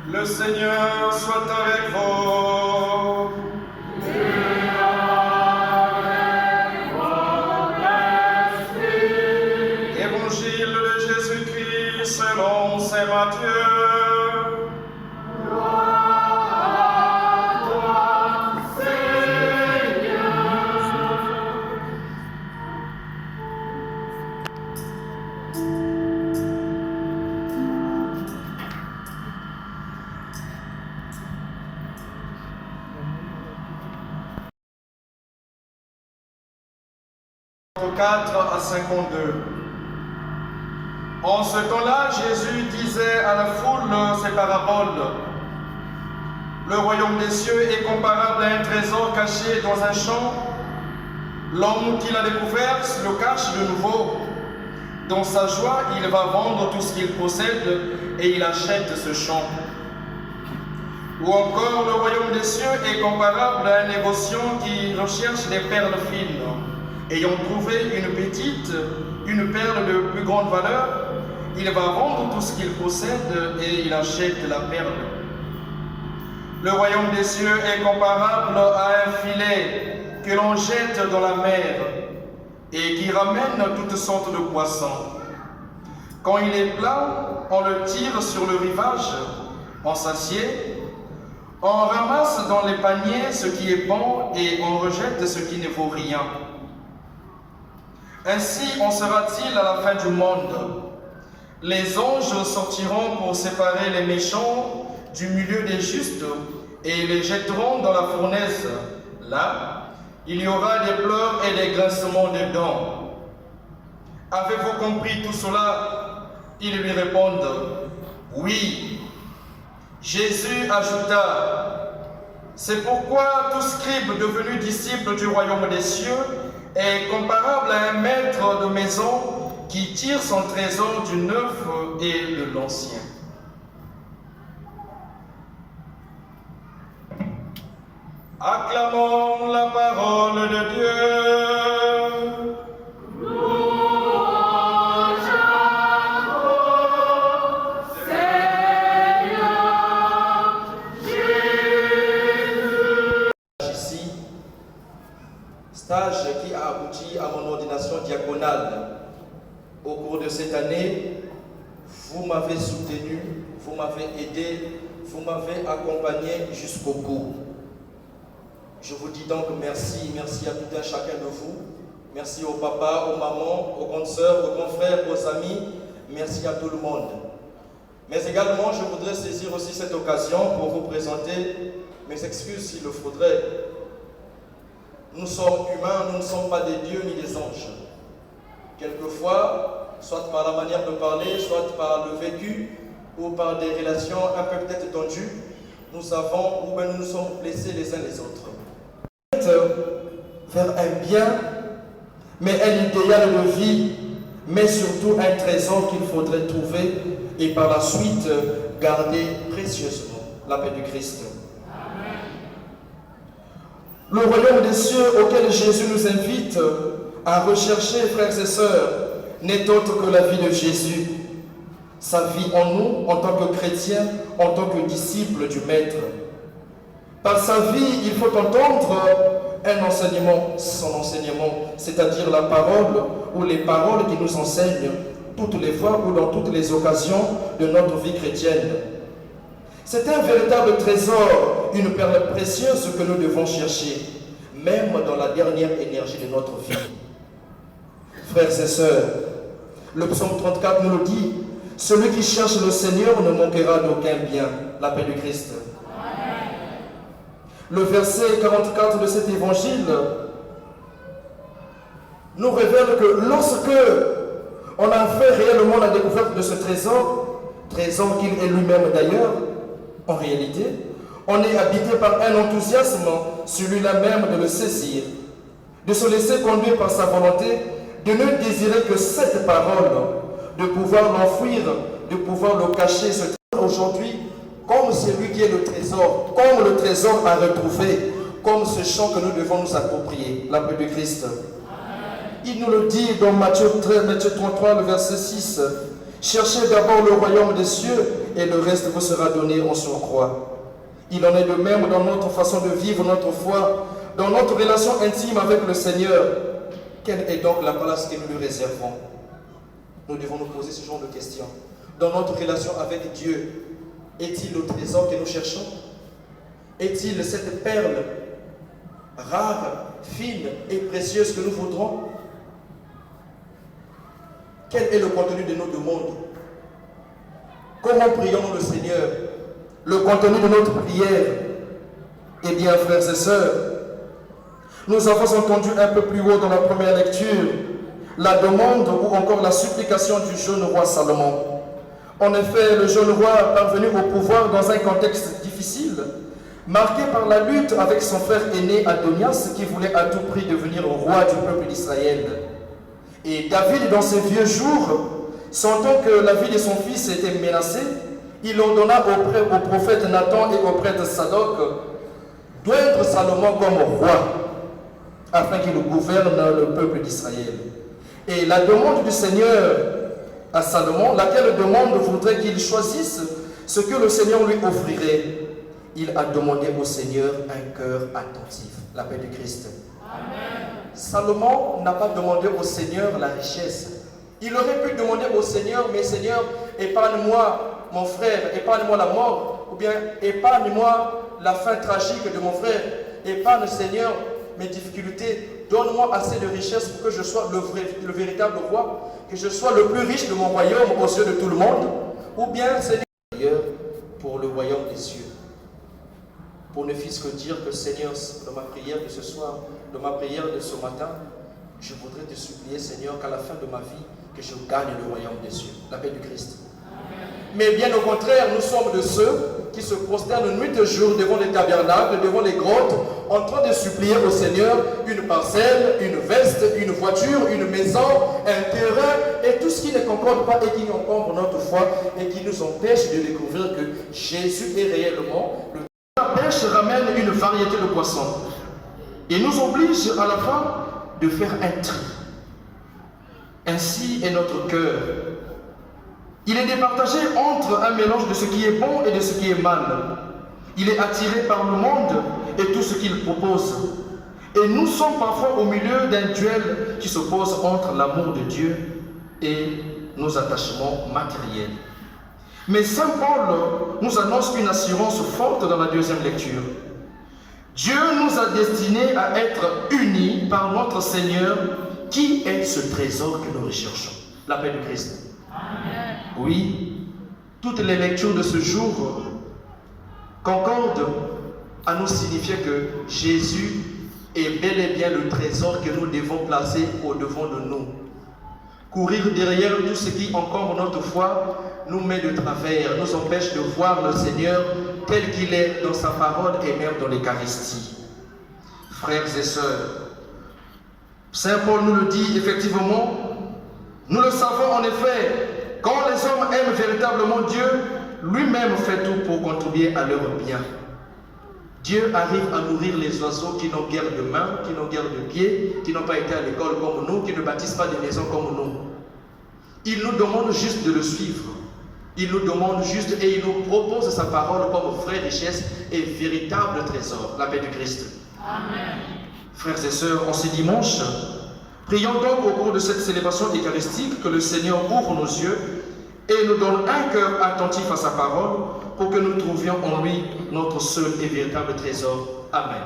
Le Seigneur soit avec vous. Et avec votre esprit. Évangile de Jésus-Christ selon saint Matthieu. « 4 à 52. En ce temps-là, Jésus disait à la foule ces paraboles. Le royaume des cieux est comparable à un trésor caché dans un champ. L'homme qui l'a découvert le cache de nouveau. Dans sa joie, il va vendre tout ce qu'il possède et il achète ce champ. Ou encore, le royaume des cieux est comparable à un négociant qui recherche des perles fines. Ayant trouvé une perle de plus grande valeur, il va vendre tout ce qu'il possède et il achète la perle. Le royaume des cieux est comparable à un filet que l'on jette dans la mer et qui ramène toutes sortes de poissons. Quand il est plein, on le tire sur le rivage, on s'assied, on ramasse dans les paniers ce qui est bon et on rejette ce qui ne vaut rien. Ainsi en sera-t-il à la fin du monde. Les anges sortiront pour séparer les méchants du milieu des justes et les jetteront dans la fournaise. Là, il y aura des pleurs et des grincements de dents. Avez-vous compris tout cela? Ils lui répondent, oui. Jésus ajouta, c'est pourquoi tout scribe devenu disciple du royaume des cieux est comparable à un maître de maison qui tire son trésor du neuf et de l'ancien. Acclamons la parole de Dieu. Louange à toi, Seigneur Jésus. Ici, stage qui a abouti à mon ordination diaconale. Au cours de cette année, vous m'avez soutenu, vous m'avez aidé, vous m'avez accompagné jusqu'au bout. Je vous dis donc merci, merci à tout un chacun de vous. Merci au papa, aux mamans, aux grandes sœurs, aux grands frères, aux amis. Merci à tout le monde. Mais également, je voudrais saisir aussi cette occasion pour vous présenter mes excuses s'il le faudrait. Nous sommes humains, nous ne sommes pas des dieux ni des anges. Quelquefois, soit par la manière de parler, soit par le vécu, ou par des relations un peu peut-être tendues, nous avons ou bien nous nous sommes blessés les uns les autres. Faire un bien, mais un idéal de vie, mais surtout un trésor qu'il faudrait trouver et par la suite garder précieusement, la paix du Christ. Amen. Le royaume des cieux auquel Jésus nous invite à rechercher, frères et sœurs, n'est autre que la vie de Jésus. Sa vie en nous, en tant que chrétiens, en tant que disciples du Maître. Par sa vie, il faut entendre un enseignement, son enseignement, c'est-à-dire la parole ou les paroles qui nous enseignent toutes les fois ou dans toutes les occasions de notre vie chrétienne. C'est un véritable trésor, une perle précieuse que nous devons chercher, même dans la dernière énergie de notre vie. Frères et sœurs, le psaume 34 nous le dit, « Celui qui cherche le Seigneur ne manquera d'aucun bien. » La paix du Christ. Amen. Le verset 44 de cet évangile nous révèle que lorsque on a fait réellement la découverte de ce trésor qu'il est lui-même d'ailleurs, en réalité, on est habité par un enthousiasme, celui-là même de le saisir, de se laisser conduire par sa volonté, de ne désirer que cette parole, de pouvoir l'enfouir, de pouvoir le cacher, ce trésor aujourd'hui, comme celui qui est le trésor, comme le trésor à retrouver, comme ce champ que nous devons nous approprier, la paix de Christ. Il nous le dit dans Matthieu 33, le verset 6. Cherchez d'abord le royaume des cieux et le reste vous sera donné en surcroît. Il en est de même dans notre façon de vivre notre foi, dans notre relation intime avec le Seigneur. Quelle est donc la place que nous lui réservons? Nous devons nous poser ce genre de questions. Dans notre relation avec Dieu, est-il le trésor que nous cherchons? Est-il cette perle rare, fine et précieuse que nous voudrons? Quel est le contenu de nos demandes? Comment prions-nous le Seigneur? Le contenu de notre prière? Eh bien, frères et sœurs, nous avons entendu un peu plus haut dans la première lecture la demande ou encore la supplication du jeune roi Salomon. En effet, le jeune roi parvenu au pouvoir dans un contexte difficile, marqué par la lutte avec son frère aîné Adonias qui voulait à tout prix devenir roi du peuple d'Israël. Et David, dans ses vieux jours, sentant que la vie de son fils était menacée, il ordonna au prophète Nathan et au prêtre Sadoc d'oindre Salomon comme roi, afin qu'il gouverne le peuple d'Israël. Et la demande du Seigneur à Salomon, laquelle demande voudrait qu'il choisisse ce que le Seigneur lui offrirait. Il a demandé au Seigneur un cœur attentif, la paix du Christ. Amen. Salomon n'a pas demandé au Seigneur la richesse. Il aurait pu demander au Seigneur, mais Seigneur, épargne-moi mon frère, épargne-moi la mort, ou bien épargne-moi la fin tragique de mon frère, épargne Seigneur mes difficultés, donne-moi assez de richesse pour que je sois le véritable roi, que je sois le plus riche de mon royaume aux yeux de tout le monde, ou bien Seigneur, pour le royaume des cieux. Pour ne fût-ce que dire que Seigneur, dans ma prière de ce soir, dans ma prière de ce matin, je voudrais te supplier Seigneur qu'à la fin de ma vie, que je gagne le royaume des cieux, la paix du Christ. Amen. Mais bien au contraire, nous sommes de ceux qui se prosternent nuit et jour devant les tabernacles, devant les grottes, en train de supplier au Seigneur une parcelle, une veste, une voiture, une maison, un terrain, et tout ce qui ne concorde pas et qui encombre notre foi et qui nous empêche de découvrir que Jésus est réellement le la pêche ramène une variété de poissons et nous oblige à la fin de faire un tri. Ainsi est notre cœur. Il est départagé entre un mélange de ce qui est bon et de ce qui est mal. Il est attiré par le monde et tout ce qu'il propose. Et nous sommes parfois au milieu d'un duel qui s'oppose entre l'amour de Dieu et nos attachements matériels. Mais Saint Paul nous annonce une assurance forte dans la deuxième lecture. Dieu nous a destinés à être unis par notre Seigneur, qui est ce trésor que nous recherchons, la paix du Christ. Amen. Oui, toutes les lectures de ce jour concordent à nous signifier que Jésus est bel et bien le trésor que nous devons placer au-devant de nous. Courir derrière tout ce qui encombre notre foi nous met de travers, nous empêche de voir le Seigneur tel qu'il est dans sa parole et même dans l'Eucharistie. Frères et sœurs, Saint Paul nous le dit effectivement, nous le savons en effet, quand les hommes aiment véritablement Dieu, lui-même fait tout pour contribuer à leur bien. Dieu arrive à nourrir les oiseaux qui n'ont guère de mains, qui n'ont guère de pieds, qui n'ont pas été à l'école comme nous, qui ne bâtissent pas des maisons comme nous. Il nous demande juste de le suivre. Il nous demande juste et il nous propose sa parole comme vraie richesse et véritable trésor, la paix du Christ. Amen. Frères et sœurs, en ce dimanche, prions donc au cours de cette célébration eucharistique que le Seigneur ouvre nos yeux et nous donne un cœur attentif à sa parole pour que nous trouvions en lui notre seul et véritable trésor. Amen.